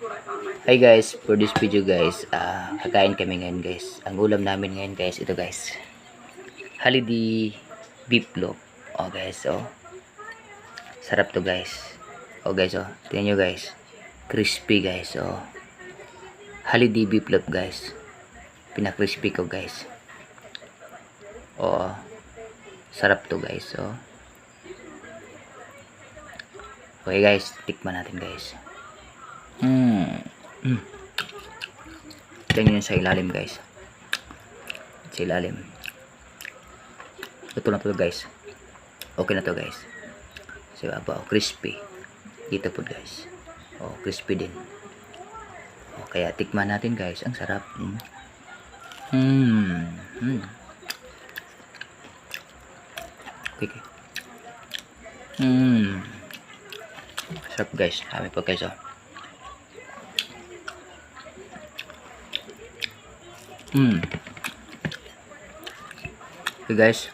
Hi guys, for this video guys, kakain kami ngayon guys. Ang ulam namin ngayon guys, ito guys. Holiday beef loaf. Oh guys, oh. Sarap to guys. Oh guys, oh. Tingnan nyo guys. Crispy guys, oh. Holiday beef loaf guys. Pina-crispy ko guys. Oh. Sarap to guys, oh. Okay guys, tikman natin guys. Tingnan nyo sa ilalim guys. Sa ilalim. Ito na to guys. Okay na to guys. Sa baba, crispy. Dito po guys. Oh, crispy din. Oh, kaya tikman natin guys. Ang sarap. Okay. Sarap guys. Kami po guys, oh. Okay guys.